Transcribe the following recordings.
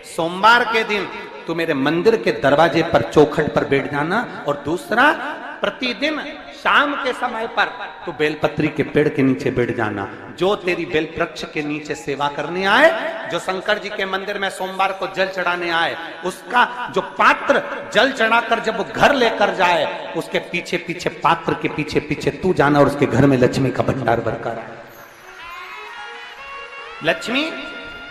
सोमवार के दिन तू मेरे मंदिर के दरवाजे पर चौखट पर बैठ जाना, और दूसरा प्रतिदिन शाम के समय पर तू बेलपत्री के पेड़ के नीचे बैठ जाना। जो तेरी बेल वृक्ष के नीचे सेवा करने आए, जो शंकर जी के मंदिर में सोमवार को जल चढ़ाने आए, उसका जो पात्र जल चढ़ाकर जब वो घर लेकर जाए, उसके पीछे पीछे, पात्र के पीछे पीछे तू जाना, और उसके घर में लक्ष्मी का भंडार भरकर आए। लक्ष्मी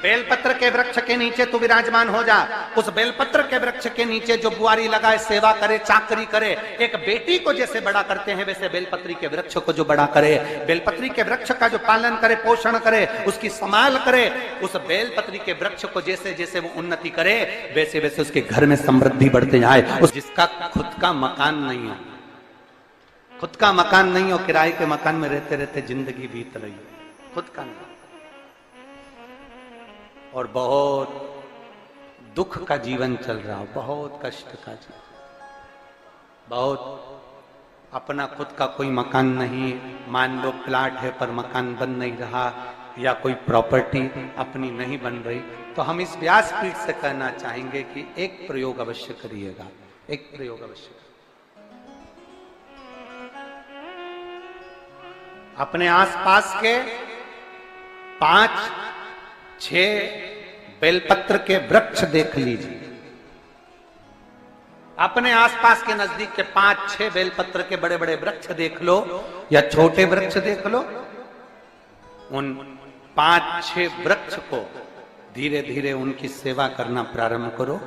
बेलपत्र के वृक्ष के नीचे तू विराजमान हो जा। उस बेलपत्र के वृक्ष के नीचे जो बुआरी लगाए, सेवा करे, चाकरी करे, एक बेटी को जैसे बड़ा करते हैं वैसे बेलपत्री के वृक्ष को जो बड़ा करे, बेलपत्री के वृक्ष का जो पालन करे, पोषण करे, उसकी संभाल करे, उस बेलपत्री के वृक्ष को जैसे जैसे वो उन्नति करे, वैसे वैसे उसके घर में समृद्धि बढ़ते जाए। उस जिसका खुद का मकान नहीं हो, खुद का मकान नहीं हो, किराए के मकान में रहते रहते जिंदगी बीत रही, खुद का नहीं, और बहुत दुख का जीवन चल रहा हो, बहुत कष्ट का जीवन, बहुत अपना खुद का कोई मकान नहीं, मान लो प्लाट है पर मकान बन नहीं रहा, या कोई प्रॉपर्टी अपनी नहीं बन रही, तो हम इस व्यासपीठ से कहना चाहेंगे कि एक प्रयोग अवश्य करिएगा, एक प्रयोग अवश्य। अपने आसपास के 5-6 बेलपत्र के वृक्ष देख लीजिए, अपने आसपास के नजदीक के 5-6 बेलपत्र के बड़े बड़े वृक्ष देख लो, या छोटे वृक्ष देख लो। उन 5-6 वृक्ष को धीरे धीरे उनकी सेवा करना प्रारंभ करो,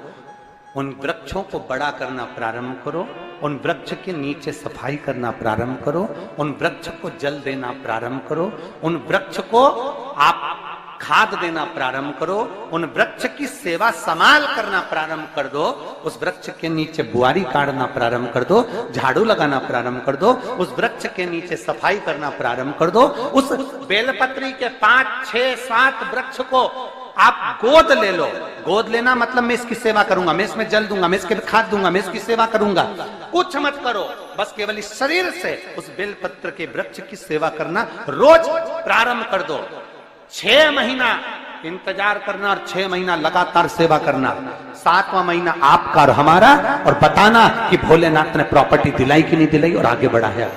उन वृक्षों को बड़ा करना प्रारंभ करो, उन वृक्ष के नीचे सफाई करना प्रारंभ करो, उन वृक्ष को जल देना प्रारंभ करो, उन वृक्ष को आप खाद देना प्रारंभ करो, उन वृक्ष की सेवा संभाल करना प्रारंभ कर दो, उस वृक्ष के नीचे बुआरी काटना प्रारंभ कर दो, झाड़ू लगाना प्रारंभ कर दो, उस वृक्ष के नीचे सफाई करना प्रारंभ कर दो। उस बेलपत्री के 5-6-7 वृक्ष को आप गोद ले लो। गोद लेना मतलब मैं इसकी सेवा करूंगा, मैं इसमें जल दूंगा, मैं इसके खाद दूंगा, मैं इसकी सेवा करूंगा, कुछ मत करो, बस केवल इस शरीर से उस बेलपत्र के वृक्ष की सेवा करना रोज प्रारंभ कर दो। 6 महीना इंतजार करना और 6 महीना लगातार सेवा करना, 7वां महीना आपका और हमारा, और बताना कि भोलेनाथ ने प्रॉपर्टी दिलाई कि नहीं दिलाई और आगे बढ़ा है।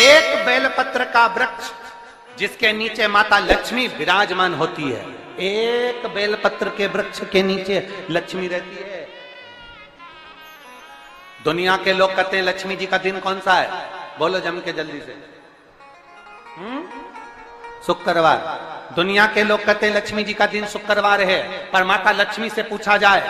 एक बेलपत्र का वृक्ष जिसके नीचे माता लक्ष्मी विराजमान होती है, एक बेलपत्र के वृक्ष के नीचे लक्ष्मी रहती है। दुनिया के लोग कहते हैं लक्ष्मी जी का दिन कौन सा है, बोलो जम के जल्दी से। शुक्रवार। दुनिया के लोग कहते हैं लक्ष्मी जी का दिन शुक्रवार है, पर माता लक्ष्मी से पूछा जाए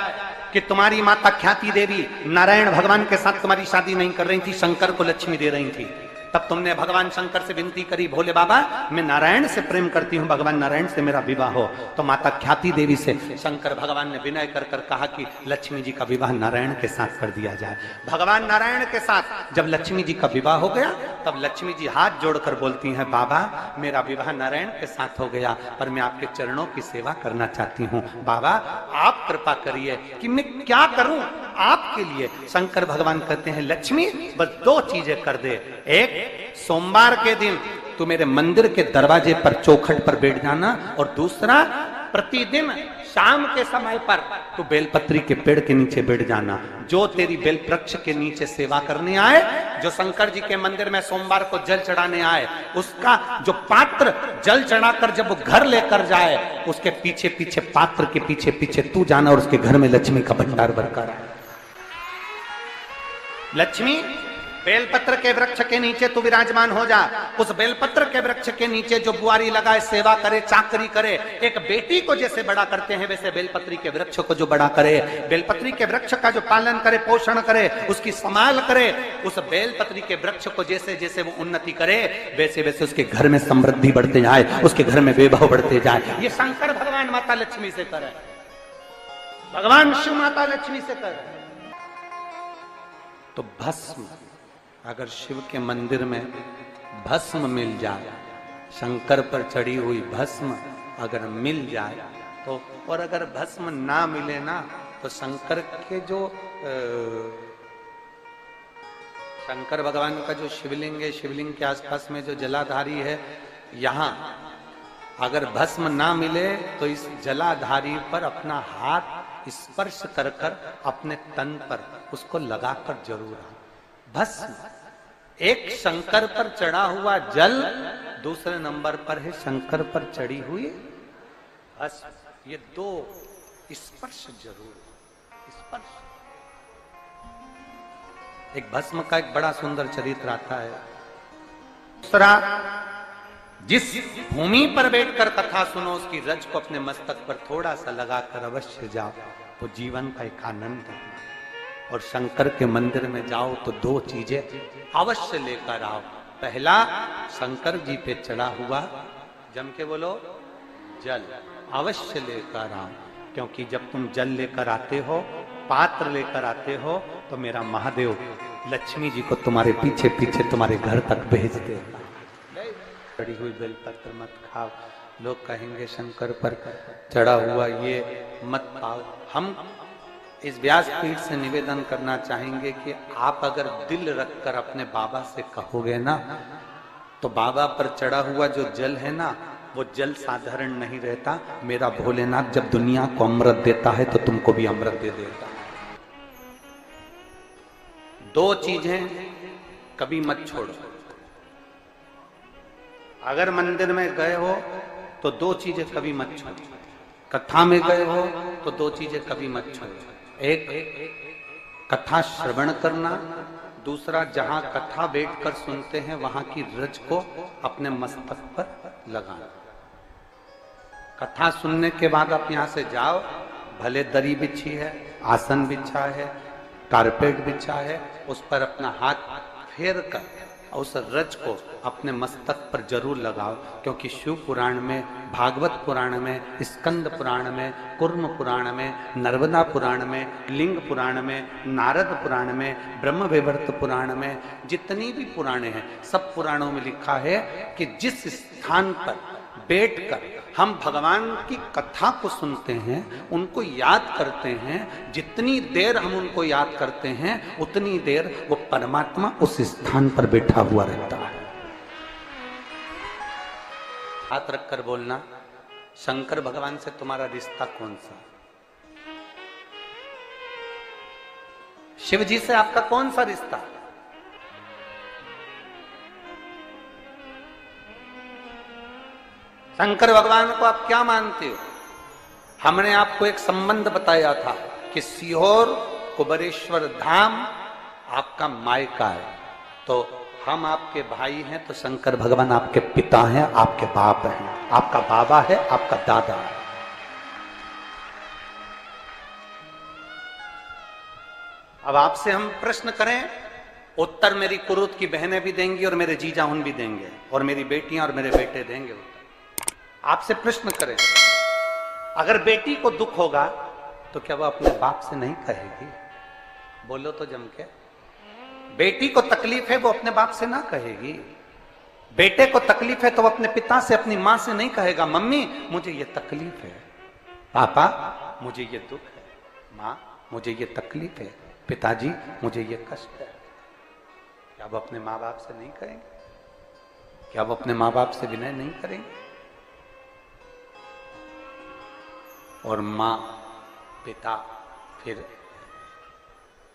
कि तुम्हारी माता ख्याति देवी नारायण भगवान के साथ तुम्हारी शादी नहीं कर रही थी, शंकर को लक्ष्मी दे रही थी, तब तुमने भगवान शंकर से विनती करी, भोले बाबा मैं नारायण से प्रेम करती हूँ, भगवान नारायण से मेरा विवाह हो। तो माता ख्याति देवी से शंकर भगवान ने विनय कर कर कहा कि लक्ष्मी जी का विवाह नारायण के साथ कर दिया जाए। भगवान नारायण के साथ जब लक्ष्मी जी का विवाह हो गया, तब लक्ष्मी जी हाथ जोड़कर बोलती हैं, बाबा मेरा विवाह नारायण के साथ हो गया, पर मैं आपके चरणों की सेवा करना चाहती हूँ, बाबा आप कृपा करिए कि मैं क्या करूं आपके लिए। शंकर भगवान कहते हैं, लक्ष्मी बस 2 चीजें कर दे, एक सोमवार के दिन तू मेरे मंदिर के दरवाजे पर चौखट पर बैठ जाना, और दूसरा प्रतिदिन शाम के समय पर तू बेलपत्री के पेड़ के नीचे बैठ जाना। जो तेरी बेल वृक्ष के नीचे सेवा करने आए, जो शंकर जी के मंदिर में सोमवार को जल चढ़ाने आए, उसका जो पात्र जल चढ़ाकर जब वो घर लेकर जाए, उसके पीछे पीछे, पात्र के पीछे पीछे तू जाना, और उसके घर में लक्ष्मी का भंडार भरकर आए। लक्ष्मी बेलपत्र के वृक्ष के नीचे तू विराजमान हो जा। उस बेलपत्र के वृक्ष के नीचे जो बुआरी लगाए, सेवा करे, चाकरी करे, एक बेटी को जैसे बड़ा करते हैं वैसे बेलपत्री के वृक्ष को जो बड़ा करे, बेलपत्री के वृक्ष का जो पालन करे, पोषण करे, उसकी संभाल करे, उस बेलपत्री के वृक्ष को जैसे जैसे वो उन्नति करे, वैसे वैसे उसके घर में समृद्धि बढ़ते जाए, उसके घर में वैभव बढ़ते जाए। ये शंकर भगवान माता लक्ष्मी से करे, भगवान शिव माता लक्ष्मी से करे। तो भस्म, अगर शिव के मंदिर में भस्म मिल जाए, शंकर पर चढ़ी हुई भस्म अगर मिल जाए तो, और अगर भस्म ना मिले ना, तो शंकर के जो शंकर भगवान का जो शिवलिंग है, शिवलिंग के आसपास में जो जलाधारी है, यहाँ अगर भस्म ना मिले तो इस जलाधारी पर अपना हाथ स्पर्श कर कर अपने तन पर उसको लगाकर जरूर आए। भस्म एक शंकर पर चढ़ा हुआ जल, दूसरे नंबर पर है शंकर पर चढ़ी हुई भस्म। ये दो स्पर्श जरूर, स्पर्श। एक भस्म का एक बड़ा सुंदर चरित्र आता है। दूसरा, जिस भूमि पर बैठकर कथा सुनो उसकी रज को अपने मस्तक पर थोड़ा सा लगाकर अवश्य जाओ, तो जीवन का एक आनंद है। और शंकर के मंदिर में जाओ तो दो चीजें अवश्य लेकर आओ। पहला, शंकर जी पे चढ़ा हुआ, जम के बोलो, जल अवश्य लेकर आओ। क्योंकि जब तुम जल लेकर आते हो, पात्र लेकर आते हो, तो मेरा महादेव लक्ष्मी जी को तुम्हारे पीछे पीछे तुम्हारे घर तक भेज देगा। चढ़ी हुई बेलपत्र मत खाओ, लोग कहेंगे शंकर पर चढ़ा हुआ ये मत खाओ। हम इस व्यासपीठ से निवेदन करना चाहेंगे कि आप अगर दिल रखकर अपने बाबा से कहोगे ना, तो बाबा पर चढ़ा हुआ जो जल है ना, वो जल साधारण नहीं रहता। मेरा भोलेनाथ जब दुनिया को अमृत देता है तो तुमको भी अमृत दे देता है। दो चीजें कभी मत छोड़ो। अगर मंदिर में गए हो तो दो चीजें कभी मत छोड़ो। कथा में गए हो तो दो चीजें कभी मत छोड़ो। एक, कथा श्रवण करना। दूसरा, जहां कथा बैठकर सुनते हैं वहां की रज को अपने मस्तक पर लगाना। कथा सुनने के बाद आप यहां से जाओ, भले दरी बिछी है, आसन बिछा है, कारपेट बिछा है, उस पर अपना हाथ फेर कर उस रज को अपने मस्तक पर जरूर लगाओ। क्योंकि शिव पुराण में, भागवत पुराण में, स्कंद पुराण में, कुर्म पुराण में, नर्मदा पुराण में, लिंग पुराण में, नारद पुराण में, ब्रह्म वैवर्त पुराण में, जितनी भी पुराणे हैं, सब पुराणों में लिखा है कि जिस स्थान पर बैठकर हम भगवान की कथा को सुनते हैं, उनको याद करते हैं, जितनी देर हम उनको याद करते हैं उतनी देर वो परमात्मा उस स्थान पर बैठा हुआ रहता है। हाथ रखकर बोलना, शंकर भगवान से तुम्हारा रिश्ता कौन सा? शिव जी से आपका कौन सा रिश्ता? शंकर भगवान को आप क्या मानते हो? हमने आपको एक संबंध बताया था कि सीहोर कुबेरेश्वर धाम आपका मायका है, तो हम आपके भाई हैं, तो शंकर भगवान आपके पिता हैं, आपके बाप हैं, आपका बाबा है, आपका दादा है। अब आपसे हम प्रश्न करें, उत्तर मेरी कुरुत की बहनें भी देंगी और मेरे जीजा उन भी देंगे और मेरी बेटियां और मेरे बेटे देंगे। आपसे प्रश्न करें, अगर बेटी को दुख होगा तो क्या वो अपने बाप से नहीं कहेगी? बोलो तो जम के। बेटी को तकलीफ है वो अपने बाप से ना कहेगी। बेटे को तकलीफ है तो वो अपने पिता से, अपनी मां से नहीं कहेगा, मम्मी मुझे ये तकलीफ है, पापा मुझे ये दुख है, मां मुझे ये तकलीफ है, पिताजी मुझे ये कष्ट है। क्या वो अपने माँ बाप से नहीं कहेंगे? क्या वो अपने माँ बाप से विनय नहीं करेंगे? और माँ, पिता, फिर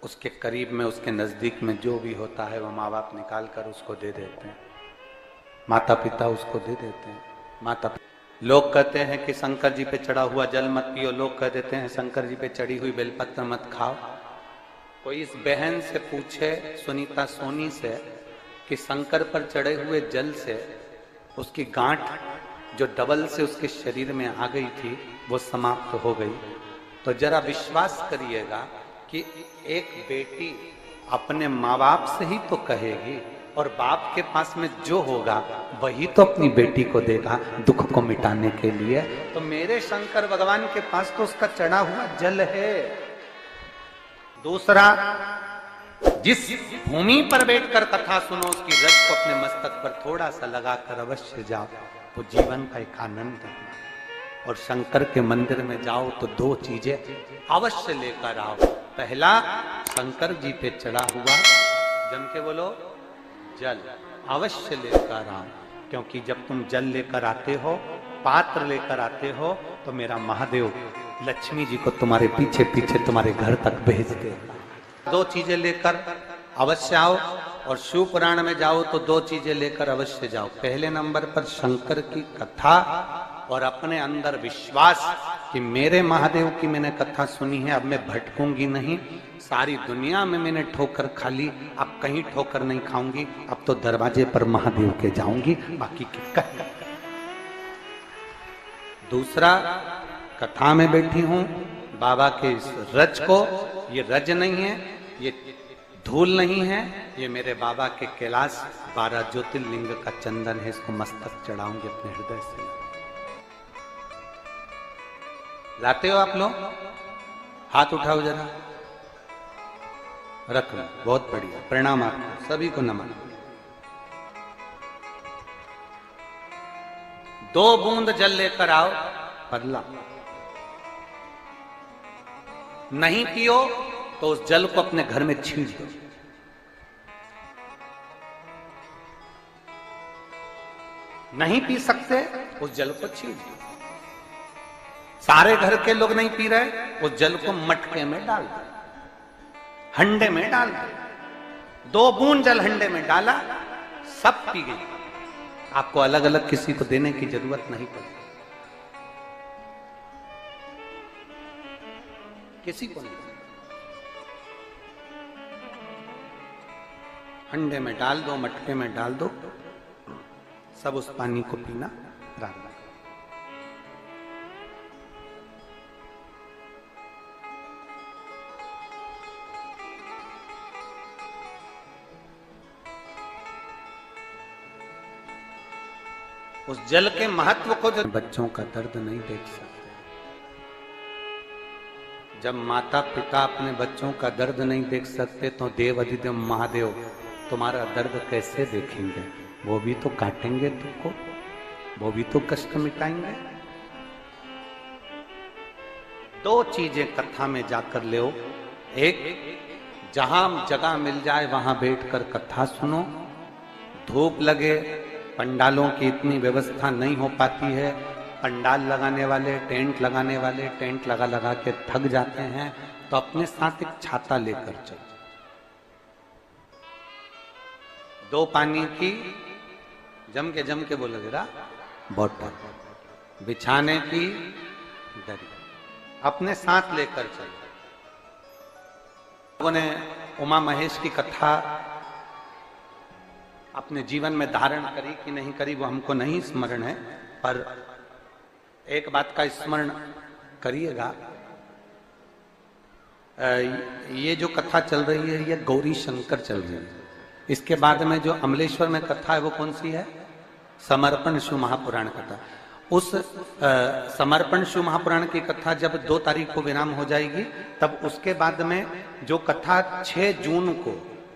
उसके करीब में, उसके नजदीक में जो भी होता है वो माँ बाप निकाल कर उसको दे देते हैं, माता पिता उसको दे देते हैं। माता लोग कहते हैं कि शंकर जी पे चढ़ा हुआ जल मत पियो, लोग कह देते हैं शंकर जी पे चढ़ी हुई बेलपत्र मत खाओ। कोई इस बहन से पूछे, सुनीता सोनी से, कि शंकर पर चढ़े हुए जल से उसकी गांठ जो डबल से उसके शरीर में आ गई थी वो समाप्त हो गई, तो जरा विश्वास करिएगा कि एक बेटी अपने माँ बाप से ही तो कहेगी, और बाप के पास में जो होगा वही तो अपनी बेटी को देगा दुख को मिटाने के लिए। तो मेरे शंकर भगवान के पास तो उसका चढ़ा हुआ जल है। दूसरा, जिस भूमि पर बैठकर कथा सुनो उसकी रज को अपने मस्तक पर थोड़ा सा लगाकर अवश्य जाओ, तो जीवन का एक आनंद है। और शंकर के मंदिर में जाओ तो दो चीजें अवश्य लेकर आओ। पहला, शंकर जी पे चढ़ा हुआ जम के बोलो, जल अवश्य लेकर आओ, क्योंकि जब तुम जल लेकर आते हो, पात्र लेकर आते हो, तो मेरा महादेव लक्ष्मी जी को तुम्हारे पीछे पीछे तुम्हारे घर तक भेजते हैं। दो चीजें लेकर अवश्य आओ, और शिव पुराण में जाओ तो दो चीजें लेकर अवश्य जाओ। पहले नंबर पर शंकर की कथा और अपने अंदर विश्वास कि मेरे महादेव की मैंने कथा सुनी है, अब मैं भटकूंगी नहीं। सारी दुनिया में मैंने ठोकर खा ली, अब कहीं ठोकर नहीं खाऊंगी, अब तो दरवाजे पर महादेव के जाऊंगी, बाकी क्या। दूसरा, कथा में बैठी हूं बाबा के इस रज को, ये रज नहीं है, ये धूल नहीं है, ये मेरे बाबा के कैलाश 12 ज्योतिर्लिंग का चंदन है, इसको मस्तक चढ़ाऊंगे अपने हृदय से। लाते हो आप लोग? हाथ उठाओ जरा, रख लो, बहुत बढ़िया, प्रणाम आपको सभी को, नमन। 2 बूंद जल लेकर आओ, पगला नहीं पियो तो उस जल को अपने घर में छींट दो। नहीं पी सकते, उस जल को छींट दो। सारे घर के लोग नहीं पी रहे, उस जल को मटके में डाल दो, हंडे में डाल दो। 2 बूंद जल हंडे में डाला, सब पी गई। आपको अलग अलग किसी को देने की जरूरत नहीं पड़ी, किसी को नहीं। हंडे में डाल दो, मटके में डाल दो, सब उस पानी को पीना प्रारंभ। उस जल के महत्व को जो बच्चों का दर्द नहीं देख सकते, जब माता पिता अपने बच्चों का दर्द नहीं देख सकते, तो देव अधिदेव महादेव तुम्हारा दर्द कैसे देखेंगे? वो भी तो काटेंगे तुमको, वो भी तो कष्ट मिटाएंगे। 2 चीजें कथा में जाकर ले। एक, जहां जगह मिल जाए वहां बैठकर कथा सुनो। धूप लगे, पंडालों की इतनी व्यवस्था नहीं हो पाती है, पंडाल लगाने वाले, टेंट लगाने वाले टेंट लगा लगा के थक जाते हैं, तो अपने साथ एक छाता लेकर चलो। 2 पानी की जम के बोलो जरा, बोतल, बिछाने की दरी अपने साथ लेकर चलो। लोगों ने उमा महेश की कथा अपने जीवन में धारण करी कि नहीं करी वो हमको नहीं स्मरण है, पर एक बात का स्मरण करिएगा, ये जो कथा चल रही है ये गौरी शंकर चल रही है। इसके बाद में जो अमलेश्वर में कथा है वो कौन सी है? समर्पण शिव महापुराण कथा। उस समर्पण शिव महापुराण की कथा जब 2 तारीख को विराम हो जाएगी, तब उसके बाद में जो कथा 6 जून को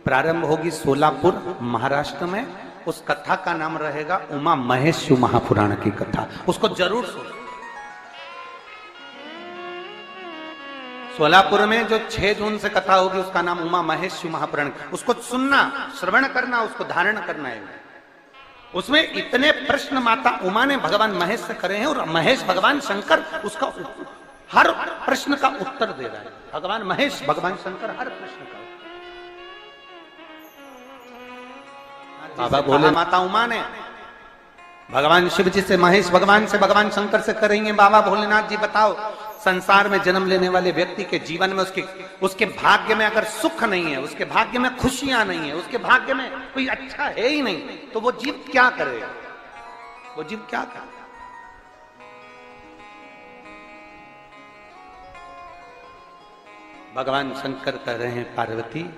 प्रारंभ होगी सोलापुर महाराष्ट्र में, उस कथा का नाम रहेगा उमा महेश शिव महापुराण की कथा। उसको जरूर सुनो। सोलापुर में जो 6 जून से कथा होगी उसका नाम उमा महेश शिव महापुराण, उसको सुनना, श्रवण करना, उसको धारण करना है। उसमें इतने प्रश्न माता उमा ने भगवान महेश से करे हैं, और महेश भगवान शंकर उसका हर प्रश्न का उत्तर दे रहा है। भगवान महेश भगवान शंकर हर प्रश्न का। बाबा बोले माता उमा ने भगवान शिव जी से, महेश भगवान से, भगवान शंकर से करेंगे, बाबा भोलेनाथ जी बताओ, संसार में जन्म लेने वाले व्यक्ति के जीवन में उसके भाग्य में अगर सुख नहीं है, उसके भाग्य में खुशियां नहीं है, उसके भाग्य में कोई अच्छा है ही नहीं, तो वो जीव क्या करेगा? वो जीव क्या करेगा? भगवान शंकर कह रहे हैं, पार्वती,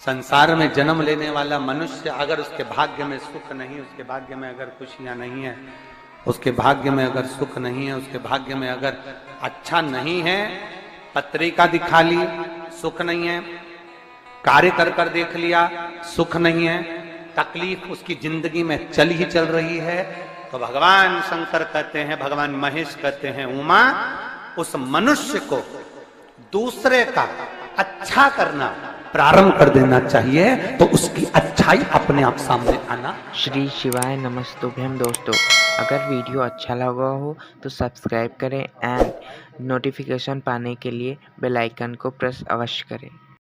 संसार में जन्म लेने वाला मनुष्य अगर उसके भाग्य में सुख नहीं, उसके भाग्य में अगर खुशियां नहीं है, उसके भाग्य में अगर सुख नहीं है, उसके भाग्य में अगर अच्छा नहीं है, पत्रिका दिखा ली सुख नहीं है, कार्य कर कर देख लिया सुख नहीं है, तकलीफ उसकी जिंदगी में चल ही चल रही है, तो भगवान शंकर कहते हैं, भगवान महेश कहते हैं, उमा, उस मनुष्य को दूसरे का अच्छा करना प्रारंभ कर देना चाहिए तो उसकी अच्छाई अपने आप सामने आना। श्री शिवाय नमस्तुभ्यम दोस्तों, अगर वीडियो अच्छा लगा हो तो सब्सक्राइब करें एंड नोटिफिकेशन पाने के लिए बेल आइकन को प्रेस अवश्य करें।